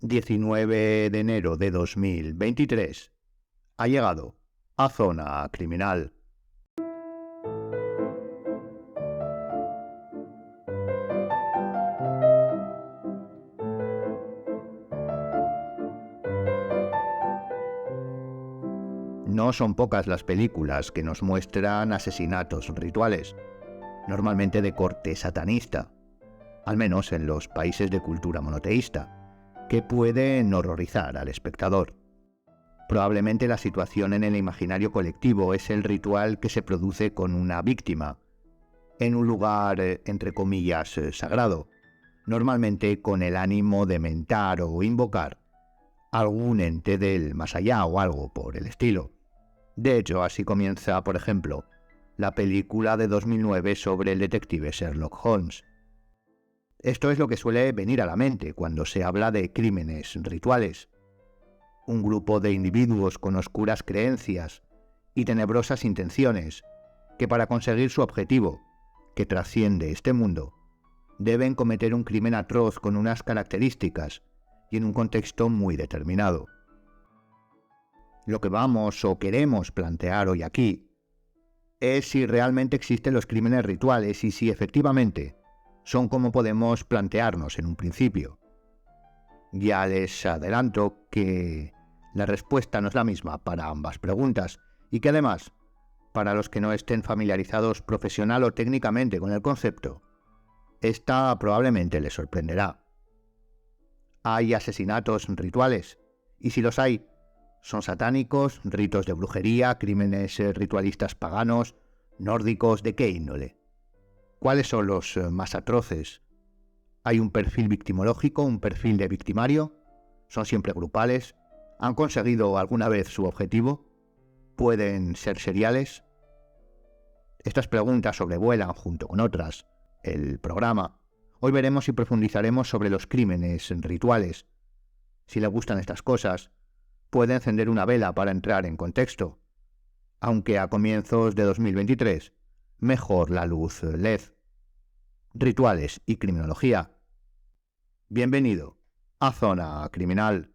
19 de enero de 2023. Ha llegado a Zona Criminal. No son pocas las películas que nos muestran asesinatos rituales, normalmente de corte satanista, al menos en los países de cultura monoteísta, que pueden horrorizar al espectador. Probablemente la situación en el imaginario colectivo es el ritual que se produce con una víctima, en un lugar, entre comillas, sagrado, normalmente con el ánimo de mentar o invocar algún ente del más allá o algo por el estilo. De hecho, así comienza, por ejemplo, la película de 2009 sobre el detective Sherlock Holmes. Esto es lo que suele venir a la mente cuando se habla de crímenes rituales. Un grupo de individuos con oscuras creencias y tenebrosas intenciones que para conseguir su objetivo, que trasciende este mundo, deben cometer un crimen atroz con unas características y en un contexto muy determinado. Lo que vamos o queremos plantear hoy aquí es si realmente existen los crímenes rituales y si efectivamente son como podemos plantearnos en un principio. Ya les adelanto que la respuesta no es la misma para ambas preguntas y que además, para los que no estén familiarizados profesional o técnicamente con el concepto, esta probablemente les sorprenderá. ¿Hay asesinatos rituales? Y si los hay, ¿son satánicos, ritos de brujería, crímenes ritualistas paganos, nórdicos, de qué índole? ¿Cuáles son los más atroces? ¿Hay un perfil victimológico, un perfil de victimario? ¿Son siempre grupales? ¿Han conseguido alguna vez su objetivo? ¿Pueden ser seriales? Estas preguntas sobrevuelan, junto con otras, el programa. Hoy veremos y profundizaremos sobre los crímenes rituales. Si les gustan estas cosas, puede encender una vela para entrar en contexto, aunque a comienzos de 2023, mejor la luz LED. Rituales y criminología. Bienvenido a Zona Criminal.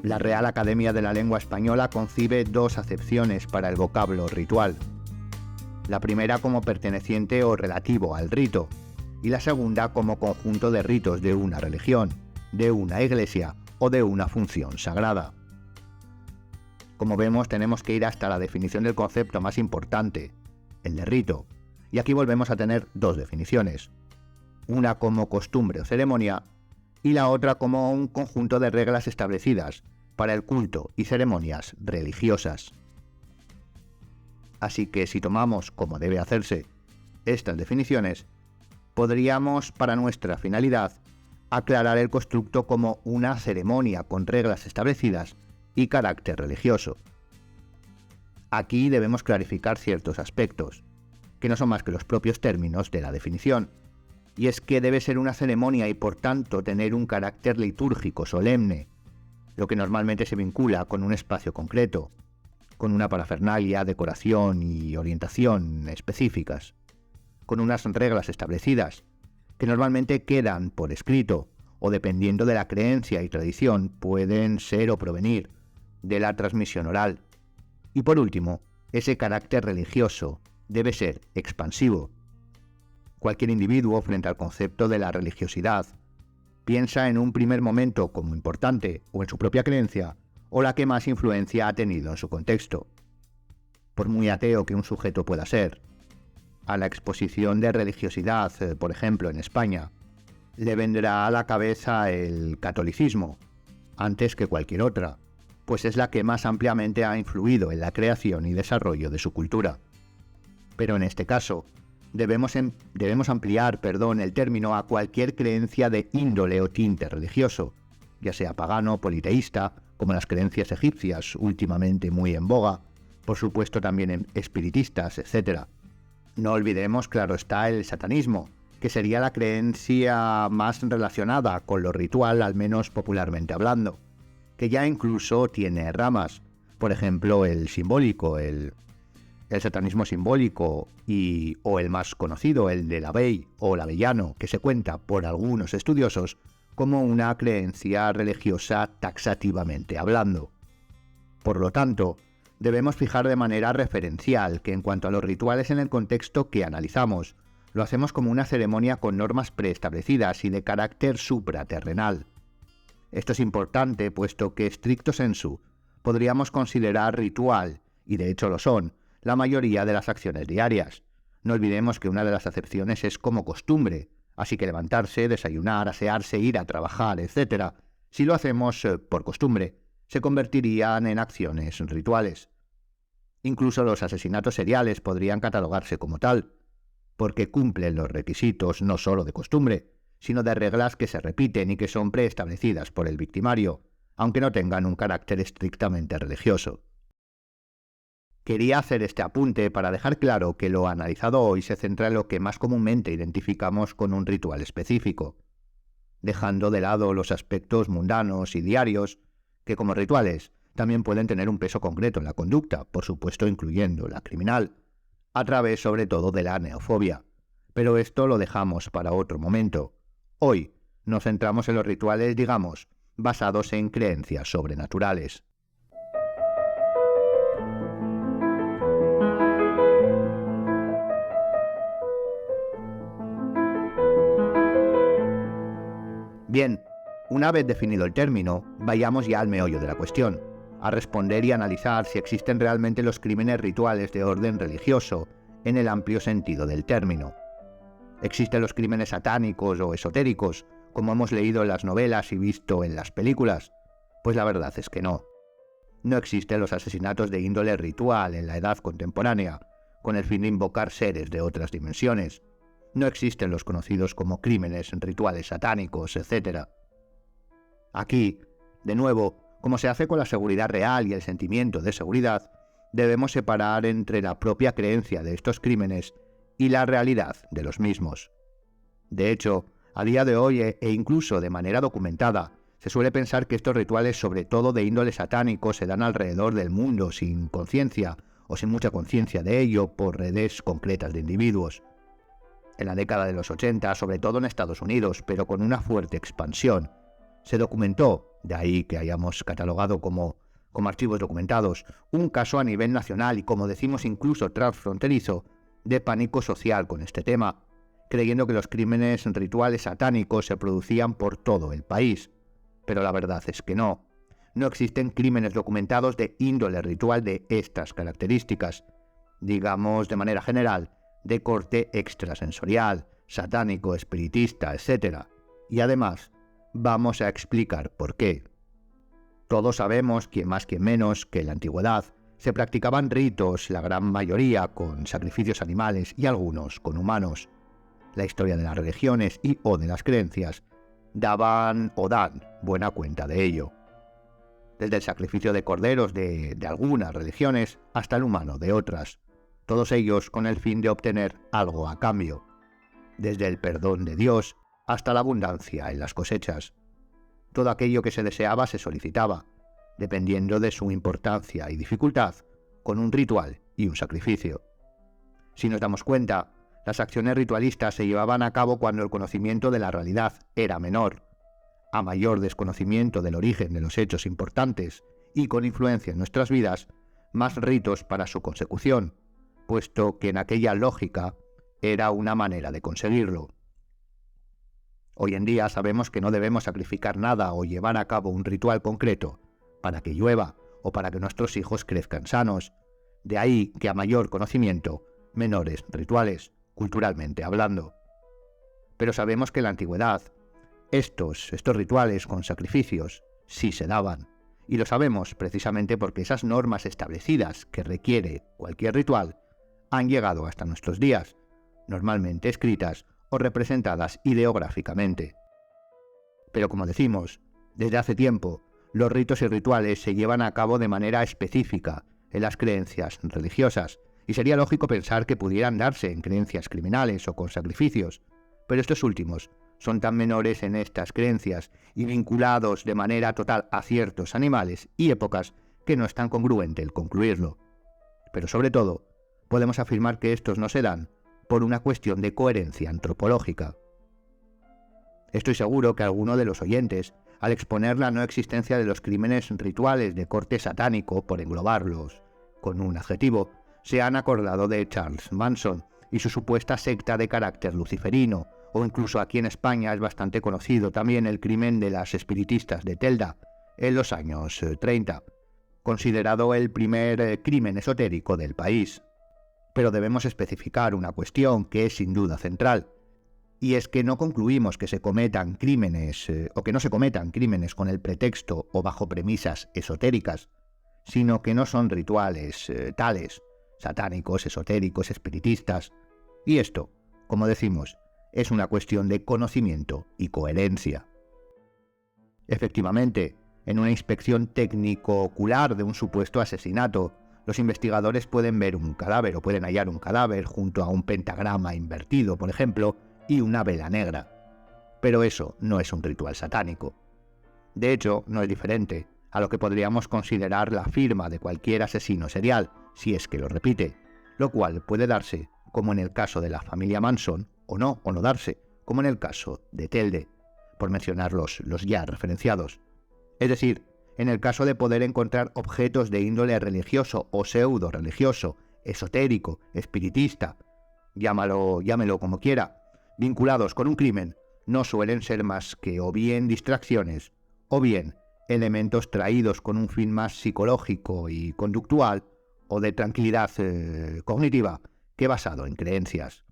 La Real Academia de la Lengua Española concibe dos acepciones para el vocablo ritual. La primera como perteneciente o relativo al rito, y la segunda como conjunto de ritos de una religión, de una iglesia o de una función sagrada. Como vemos, tenemos que ir hasta la definición del concepto más importante, el de rito, y aquí volvemos a tener dos definiciones, una como costumbre o ceremonia y la otra como un conjunto de reglas establecidas para el culto y ceremonias religiosas. Así que si tomamos, como debe hacerse, estas definiciones, podríamos, para nuestra finalidad, aclarar el constructo como una ceremonia con reglas establecidas y carácter religioso. Aquí debemos clarificar ciertos aspectos, que no son más que los propios términos de la definición, y es que debe ser una ceremonia y por tanto tener un carácter litúrgico solemne, lo que normalmente se vincula con un espacio concreto, con una parafernalia, decoración y orientación específicas, con unas reglas establecidas, que normalmente quedan por escrito o dependiendo de la creencia y tradición pueden ser o provenir de la transmisión oral. Y por último, ese carácter religioso debe ser expansivo. Cualquier individuo frente al concepto de la religiosidad piensa en un primer momento como importante o en su propia creencia o la que más influencia ha tenido en su contexto. Por muy ateo que un sujeto pueda ser, a la exposición de religiosidad, por ejemplo en España, le vendrá a la cabeza el catolicismo, antes que cualquier otra, pues es la que más ampliamente ha influido en la creación y desarrollo de su cultura. Pero en este caso, debemos ampliar, el término a cualquier creencia de índole o tinte religioso, ya sea pagano, politeísta, como las creencias egipcias, últimamente muy en boga, por supuesto también en espiritistas, etc. No olvidemos, claro está, el satanismo, que sería la creencia más relacionada con lo ritual, al menos popularmente hablando, que ya incluso tiene ramas, por ejemplo el simbólico, el satanismo simbólico o el más conocido, el del Abey o el Avellano, que se cuenta por algunos estudiosos como una creencia religiosa taxativamente hablando. Por lo tanto, debemos fijar de manera referencial que en cuanto a los rituales en el contexto que analizamos, lo hacemos como una ceremonia con normas preestablecidas y de carácter supraterrenal. Esto es importante puesto que stricto sensu podríamos considerar ritual, y de hecho lo son, la mayoría de las acciones diarias. No olvidemos que una de las acepciones es como costumbre, así que levantarse, desayunar, asearse, ir a trabajar, etc., si lo hacemos por costumbre, se convertirían en acciones rituales. Incluso los asesinatos seriales podrían catalogarse como tal, porque cumplen los requisitos no solo de costumbre, sino de reglas que se repiten y que son preestablecidas por el victimario, aunque no tengan un carácter estrictamente religioso. Quería hacer este apunte para dejar claro que lo analizado hoy se centra en lo que más comúnmente identificamos con un ritual específico, dejando de lado los aspectos mundanos y diarios, que como rituales también pueden tener un peso concreto en la conducta, por supuesto incluyendo la criminal, a través sobre todo de la neofobia. Pero esto lo dejamos para otro momento. Hoy nos centramos en los rituales, digamos, basados en creencias sobrenaturales. Bien, una vez definido el término, vayamos ya al meollo de la cuestión, a responder y analizar si existen realmente los crímenes rituales de orden religioso, en el amplio sentido del término. ¿Existen los crímenes satánicos o esotéricos, como hemos leído en las novelas y visto en las películas? Pues la verdad es que no. No existen los asesinatos de índole ritual en la edad contemporánea, con el fin de invocar seres de otras dimensiones. No existen los conocidos como crímenes rituales satánicos, etc. Aquí, de nuevo, como se hace con la seguridad real y el sentimiento de seguridad, debemos separar entre la propia creencia de estos crímenes y la realidad de los mismos. De hecho, a día de hoy e incluso de manera documentada, se suele pensar que estos rituales, sobre todo de índole satánico, se dan alrededor del mundo sin conciencia o sin mucha conciencia de ello por redes concretas de individuos. En la década de los 80, sobre todo en Estados Unidos, pero con una fuerte expansión, se documentó, de ahí que hayamos catalogado como archivos documentados, un caso a nivel nacional y, como decimos, incluso transfronterizo, de pánico social con este tema, creyendo que los crímenes rituales satánicos se producían por todo el país. Pero la verdad es que no. No existen crímenes documentados de índole ritual de estas características, digamos de manera general, de corte extrasensorial, satánico, espiritista, etc. Y además, vamos a explicar por qué. Todos sabemos, quien más quien menos, que en la antigüedad se practicaban ritos, la gran mayoría con sacrificios animales y algunos con humanos. La historia de las religiones y o de las creencias daban o dan buena cuenta de ello. Desde el sacrificio de corderos de algunas religiones hasta el humano de otras, todos ellos con el fin de obtener algo a cambio, desde el perdón de Dios hasta la abundancia en las cosechas. Todo aquello que se deseaba se solicitaba, dependiendo de su importancia y dificultad, con un ritual y un sacrificio. Si nos damos cuenta, las acciones ritualistas se llevaban a cabo cuando el conocimiento de la realidad era menor. A mayor desconocimiento del origen de los hechos importantes y con influencia en nuestras vidas, más ritos para su consecución, puesto que en aquella lógica era una manera de conseguirlo. Hoy en día sabemos que no debemos sacrificar nada o llevar a cabo un ritual concreto para que llueva o para que nuestros hijos crezcan sanos. De ahí que a mayor conocimiento, menores rituales, culturalmente hablando. Pero sabemos que en la antigüedad, estos rituales con sacrificios sí se daban. Y lo sabemos precisamente porque esas normas establecidas que requiere cualquier ritual han llegado hasta nuestros días, normalmente escritas o representadas ideográficamente. Pero como decimos, desde hace tiempo, los ritos y rituales se llevan a cabo de manera específica en las creencias religiosas, y sería lógico pensar que pudieran darse en creencias criminales o con sacrificios, pero estos últimos son tan menores en estas creencias y vinculados de manera total a ciertos animales y épocas que no es tan congruente el concluirlo. Pero sobre todo, podemos afirmar que estos no se dan por una cuestión de coherencia antropológica. Estoy seguro que alguno de los oyentes, al exponer la no existencia de los crímenes rituales de corte satánico, por englobarlos con un adjetivo, se han acordado de Charles Manson y su supuesta secta de carácter luciferino, o incluso aquí en España es bastante conocido también el crimen de las espiritistas de Telde en los años 30, considerado el primer crimen esotérico del país. Pero debemos especificar una cuestión que es sin duda central, y es que no concluimos que se cometan crímenes o que no se cometan crímenes con el pretexto o bajo premisas esotéricas, sino que no son rituales tales, satánicos, esotéricos, espiritistas. Y esto, como decimos, es una cuestión de conocimiento y coherencia. Efectivamente, en una inspección técnico-ocular de un supuesto asesinato, los investigadores pueden ver un cadáver o pueden hallar un cadáver junto a un pentagrama invertido, por ejemplo, y una vela negra. Pero eso no es un ritual satánico. De hecho, no es diferente a lo que podríamos considerar la firma de cualquier asesino serial, si es que lo repite, lo cual puede darse, como en el caso de la familia Manson, o no darse, como en el caso de Telde, por mencionar los ya referenciados. Es decir, en el caso de poder encontrar objetos de índole religioso o pseudo-religioso, esotérico, espiritista, llámelo como quiera, vinculados con un crimen, no suelen ser más que o bien distracciones, o bien elementos traídos con un fin más psicológico y conductual, o de tranquilidad cognitiva, que basado en creencias.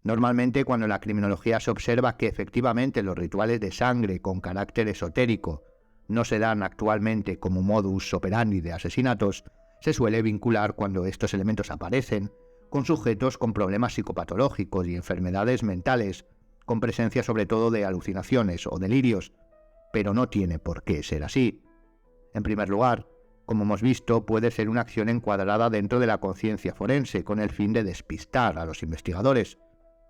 Normalmente, cuando en la criminología se observa que efectivamente los rituales de sangre con carácter esotérico no se dan actualmente como modus operandi de asesinatos, se suele vincular cuando estos elementos aparecen con sujetos con problemas psicopatológicos y enfermedades mentales, con presencia sobre todo de alucinaciones o delirios, pero no tiene por qué ser así. En primer lugar, como hemos visto, puede ser una acción encuadrada dentro de la conciencia forense con el fin de despistar a los investigadores,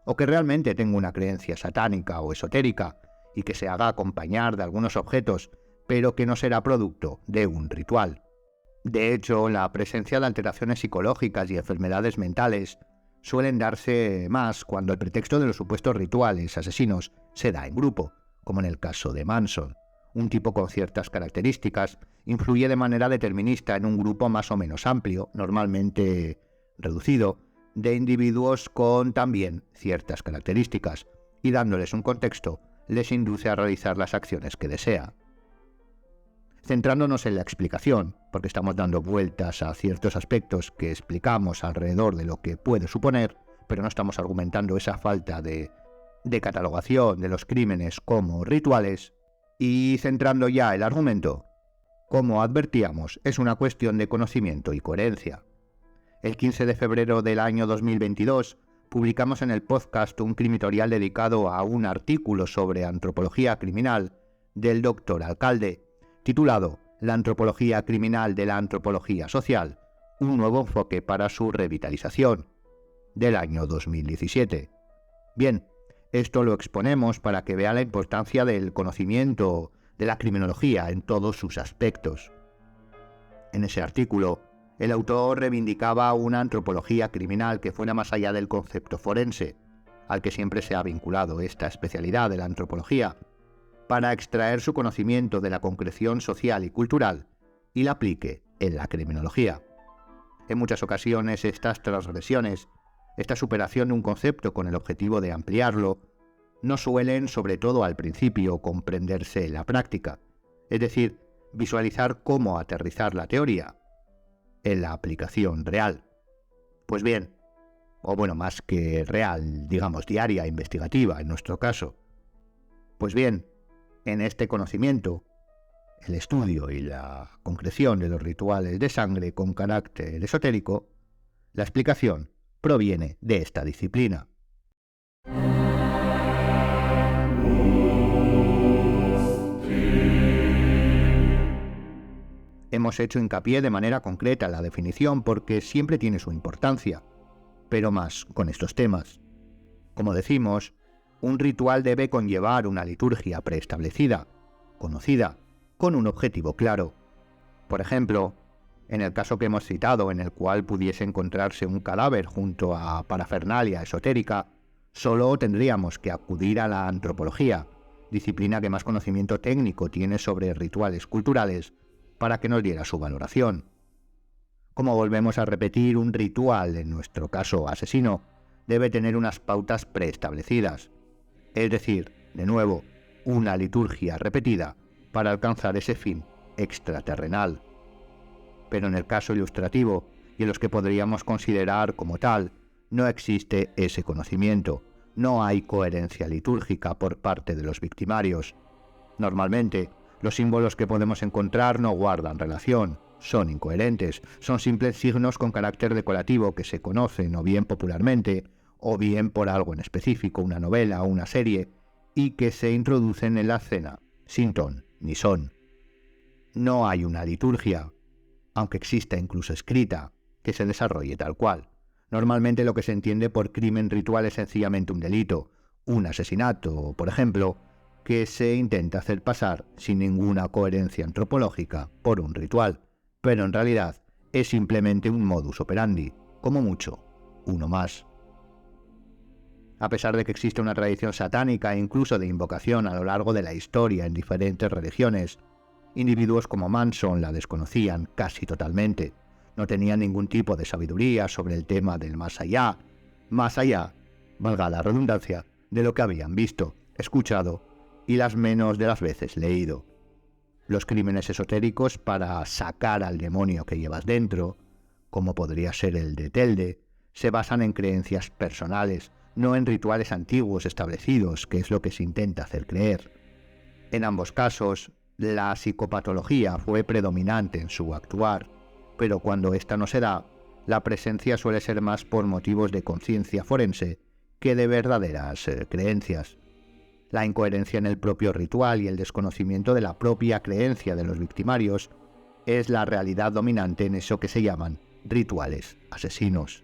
o que realmente tenga una creencia satánica o esotérica y que se haga acompañar de algunos objetos, pero que no será producto de un ritual. De hecho, la presencia de alteraciones psicológicas y enfermedades mentales suelen darse más cuando el pretexto de los supuestos rituales asesinos se da en grupo, como en el caso de Manson. Un tipo con ciertas características influye de manera determinista en un grupo más o menos amplio, normalmente reducido, de individuos con también ciertas características, y dándoles un contexto, les induce a realizar las acciones que desea. Centrándonos en la explicación, porque estamos dando vueltas a ciertos aspectos que explicamos alrededor de lo que puede suponer, pero no estamos argumentando esa falta de catalogación de los crímenes como rituales, y centrando ya el argumento, como advertíamos, es una cuestión de conocimiento y coherencia. El 15 de febrero del año 2022 publicamos en el podcast un crimitorial dedicado a un artículo sobre antropología criminal del doctor Alcalde, titulado La antropología criminal de la antropología social, un nuevo enfoque para su revitalización, del año 2017. Bien, esto lo exponemos para que vea la importancia del conocimiento de la criminología en todos sus aspectos. En ese artículo, el autor reivindicaba una antropología criminal que fuera más allá del concepto forense, al que siempre se ha vinculado esta especialidad de la antropología, para extraer su conocimiento de la concreción social y cultural y la aplique en la criminología. En muchas ocasiones estas transgresiones, esta superación de un concepto con el objetivo de ampliarlo, no suelen, sobre todo al principio, comprenderse en la práctica, es decir, visualizar cómo aterrizar la teoría en la aplicación real. Pues bien, o bueno, más que real, digamos diaria, investigativa en nuestro caso. Pues bien, en este conocimiento, el estudio y la concreción de los rituales de sangre con carácter esotérico, la explicación proviene de esta disciplina. Hemos hecho hincapié de manera concreta en la definición porque siempre tiene su importancia, pero más con estos temas. Como decimos, un ritual debe conllevar una liturgia preestablecida, conocida, con un objetivo claro. Por ejemplo, en el caso que hemos citado, en el cual pudiese encontrarse un cadáver junto a parafernalia esotérica, solo tendríamos que acudir a la antropología, disciplina que más conocimiento técnico tiene sobre rituales culturales, para que nos diera su valoración. Como volvemos a repetir, un ritual, en nuestro caso asesino, debe tener unas pautas preestablecidas, es decir, de nuevo, una liturgia repetida para alcanzar ese fin extraterrenal. Pero en el caso ilustrativo, y en los que podríamos considerar como tal, no existe ese conocimiento, no hay coherencia litúrgica por parte de los victimarios. Normalmente, los símbolos que podemos encontrar no guardan relación, son incoherentes, son simples signos con carácter decorativo que se conocen o bien popularmente, o bien por algo en específico, una novela o una serie, y que se introducen en la escena, sin ton ni son. No hay una liturgia, aunque exista incluso escrita, que se desarrolle tal cual. Normalmente lo que se entiende por crimen ritual es sencillamente un delito, un asesinato, por ejemplo, que se intenta hacer pasar sin ninguna coherencia antropológica por un ritual, pero en realidad es simplemente un modus operandi, como mucho, uno más. A pesar de que existe una tradición satánica e incluso de invocación a lo largo de la historia en diferentes religiones, individuos como Manson la desconocían casi totalmente. No tenían ningún tipo de sabiduría sobre el tema del más allá, valga la redundancia, de lo que habían visto, escuchado y las menos de las veces leído. Los crímenes esotéricos para sacar al demonio que llevas dentro, como podría ser el de Telde, se basan en creencias personales, no en rituales antiguos establecidos, que es lo que se intenta hacer creer. En ambos casos, la psicopatología fue predominante en su actuar, pero cuando ésta no se da, la presencia suele ser más por motivos de conciencia forense que de verdaderas creencias. La incoherencia en el propio ritual y el desconocimiento de la propia creencia de los victimarios es la realidad dominante en eso que se llaman rituales asesinos.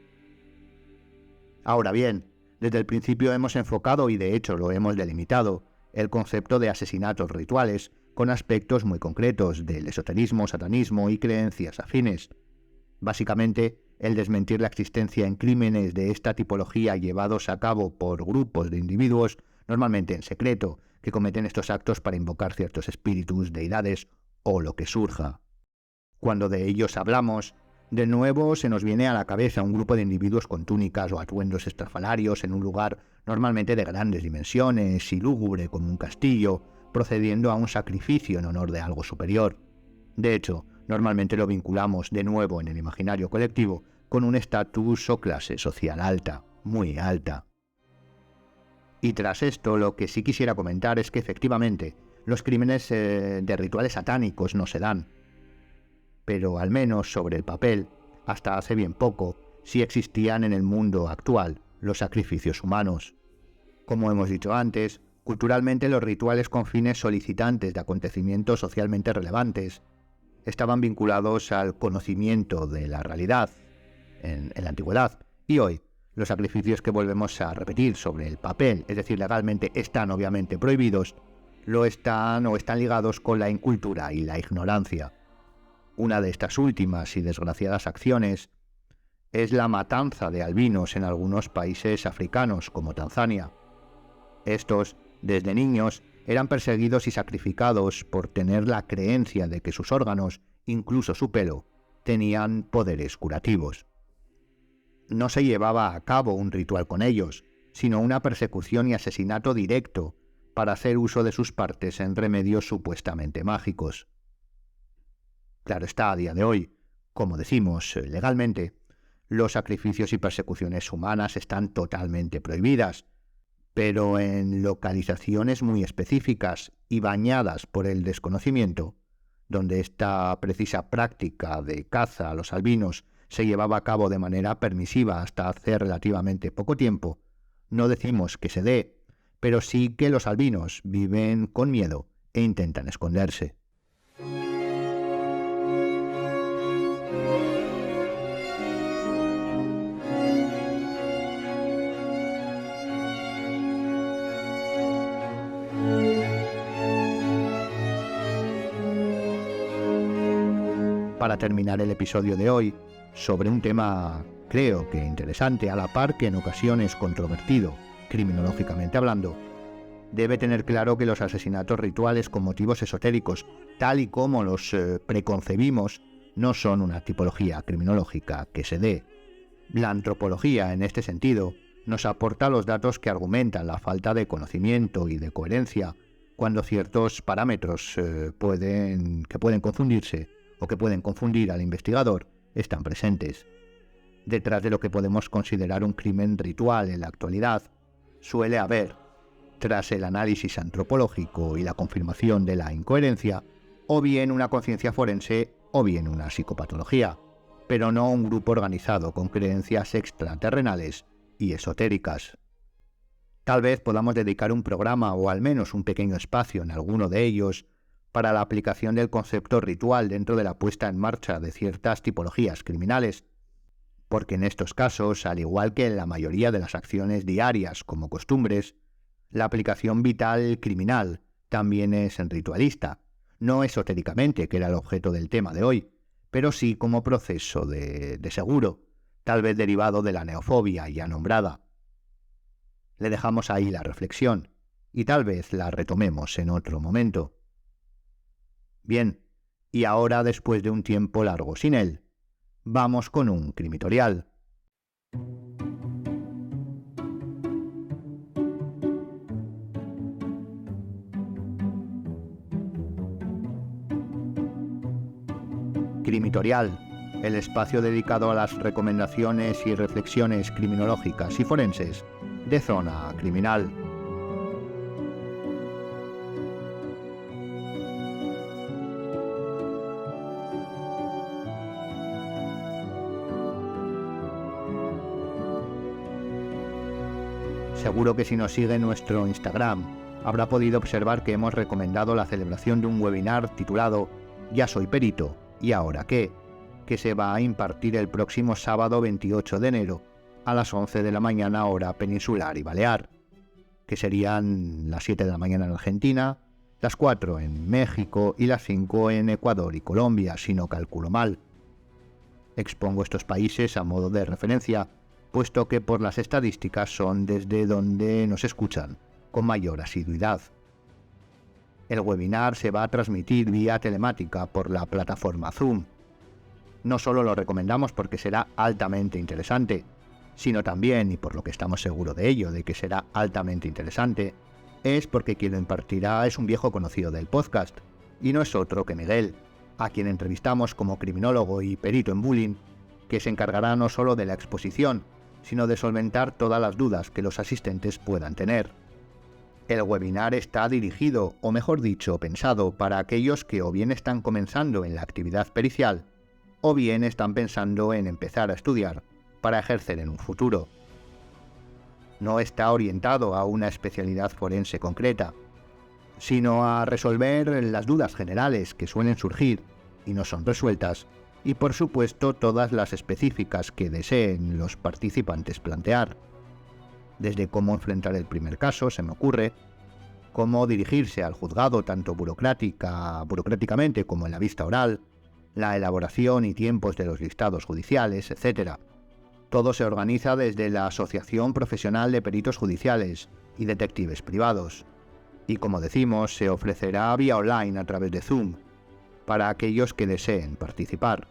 Ahora bien, desde el principio hemos enfocado y de hecho lo hemos delimitado el concepto de asesinatos rituales con aspectos muy concretos del esoterismo, satanismo y creencias afines. Básicamente, el desmentir la existencia en crímenes de esta tipología llevados a cabo por grupos de individuos, normalmente en secreto, que cometen estos actos para invocar ciertos espíritus, deidades o lo que surja. Cuando de ellos hablamos, de nuevo se nos viene a la cabeza un grupo de individuos con túnicas o atuendos estrafalarios en un lugar normalmente de grandes dimensiones y lúgubre como un castillo, procediendo a un sacrificio en honor de algo superior. De hecho, normalmente lo vinculamos de nuevo en el imaginario colectivo con un estatus o clase social alta, muy alta. Y tras esto, lo que sí quisiera comentar es que efectivamente los crímenes de rituales satánicos no se dan, pero al menos sobre el papel, hasta hace bien poco, sí existían en el mundo actual los sacrificios humanos. Como hemos dicho antes, culturalmente los rituales con fines solicitantes de acontecimientos socialmente relevantes estaban vinculados al conocimiento de la realidad en la antigüedad, y hoy los sacrificios que volvemos a repetir sobre el papel, es decir, legalmente están obviamente prohibidos, lo están o están ligados con la incultura y la ignorancia. Una de estas últimas y desgraciadas acciones es la matanza de albinos en algunos países africanos como Tanzania. Estos, desde niños, eran perseguidos y sacrificados por tener la creencia de que sus órganos, incluso su pelo, tenían poderes curativos. No se llevaba a cabo un ritual con ellos, sino una persecución y asesinato directo para hacer uso de sus partes en remedios supuestamente mágicos. Claro está, a día de hoy, como decimos legalmente, los sacrificios y persecuciones humanas están totalmente prohibidas, pero en localizaciones muy específicas y bañadas por el desconocimiento, donde esta precisa práctica de caza a los albinos se llevaba a cabo de manera permisiva hasta hace relativamente poco tiempo, no decimos que se dé, pero sí que los albinos viven con miedo e intentan esconderse. Para terminar el episodio de hoy, sobre un tema creo que interesante, a la par que en ocasiones controvertido, criminológicamente hablando, debe tener claro que los asesinatos rituales con motivos esotéricos, tal y como los preconcebimos, no son una tipología criminológica que se dé. La antropología, en este sentido, nos aporta los datos que argumentan la falta de conocimiento y de coherencia cuando ciertos parámetros que pueden confundirse o que pueden confundir al investigador están presentes. Detrás de lo que podemos considerar un crimen ritual en la actualidad, suele haber, tras el análisis antropológico y la confirmación de la incoherencia, o bien una conciencia forense o bien una psicopatología, pero no un grupo organizado con creencias extraterrenales y esotéricas. Tal vez podamos dedicar un programa o al menos un pequeño espacio en alguno de ellos para la aplicación del concepto ritual dentro de la puesta en marcha de ciertas tipologías criminales, porque en estos casos, al igual que en la mayoría de las acciones diarias como costumbres, la aplicación vital criminal también es ritualista, no esotéricamente, que era el objeto del tema de hoy, pero sí como proceso de seguro, tal vez derivado de la neofobia ya nombrada. Le dejamos ahí la reflexión, y tal vez la retomemos en otro momento. Bien, y ahora, después de un tiempo largo sin él, vamos con un crimitorial. Crimitorial, el espacio dedicado a las recomendaciones y reflexiones criminológicas y forenses de Zona Criminal. Seguro que si nos sigue en nuestro Instagram, habrá podido observar que hemos recomendado la celebración de un webinar titulado Ya soy perito, ¿y ahora qué?, que se va a impartir el próximo sábado 28 de enero a las 11 de la mañana hora peninsular y balear, que serían las 7 de la mañana en Argentina, las 4 en México y las 5 en Ecuador y Colombia, si no calculo mal. Expongo estos países a modo de referencia, puesto que por las estadísticas son desde donde nos escuchan con mayor asiduidad. El webinar se va a transmitir vía telemática por la plataforma Zoom. No solo lo recomendamos porque será altamente interesante, sino también, y por lo que estamos seguros de ello, de que será altamente interesante, es porque quien lo impartirá es un viejo conocido del podcast, y no es otro que Miguel, a quien entrevistamos como criminólogo y perito en bullying, que se encargará no solo de la exposición, sino de solventar todas las dudas que los asistentes puedan tener. El webinar está dirigido, o mejor dicho, pensado para aquellos que o bien están comenzando en la actividad pericial, o bien están pensando en empezar a estudiar para ejercer en un futuro. No está orientado a una especialidad forense concreta, sino a resolver las dudas generales que suelen surgir y no son resueltas, y por supuesto todas las específicas que deseen los participantes plantear. Desde cómo enfrentar el primer caso, se me ocurre, cómo dirigirse al juzgado tanto burocráticamente como en la vista oral, la elaboración y tiempos de los listados judiciales, etc. Todo se organiza desde la Asociación Profesional de Peritos Judiciales y Detectives Privados, y como decimos, se ofrecerá vía online a través de Zoom, para aquellos que deseen participar.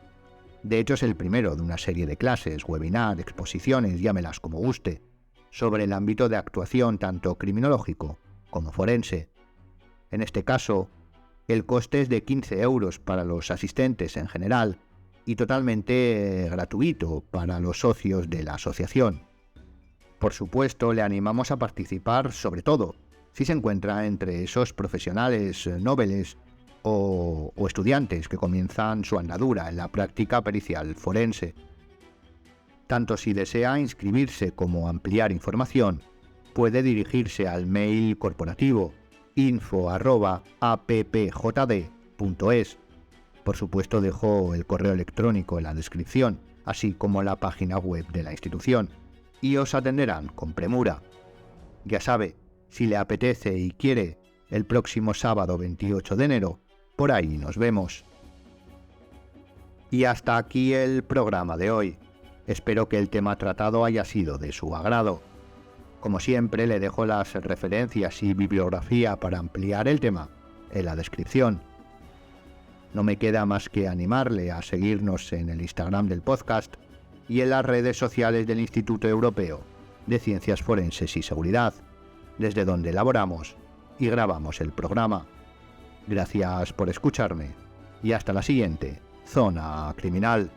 De hecho, es el primero de una serie de clases, webinar, exposiciones, llámelas como guste, sobre el ámbito de actuación tanto criminológico como forense. En este caso, el coste es de 15 euros para los asistentes en general y totalmente gratuito para los socios de la asociación. Por supuesto, le animamos a participar, sobre todo si se encuentra entre esos profesionales noveles o estudiantes que comienzan su andadura en la práctica pericial forense. Tanto si desea inscribirse como ampliar información, puede dirigirse al mail corporativo info@appjd.es. Por supuesto, dejo el correo electrónico en la descripción, así como la página web de la institución, y os atenderán con premura. Ya sabe, si le apetece y quiere, el próximo sábado 28 de enero, por ahí nos vemos. Y hasta aquí el programa de hoy. Espero que el tema tratado haya sido de su agrado. Como siempre, le dejo las referencias y bibliografía para ampliar el tema en la descripción. No me queda más que animarle a seguirnos en el Instagram del podcast y en las redes sociales del Instituto Europeo de Ciencias Forenses y Seguridad, desde donde elaboramos y grabamos el programa. Gracias por escucharme y hasta la siguiente Zona Criminal.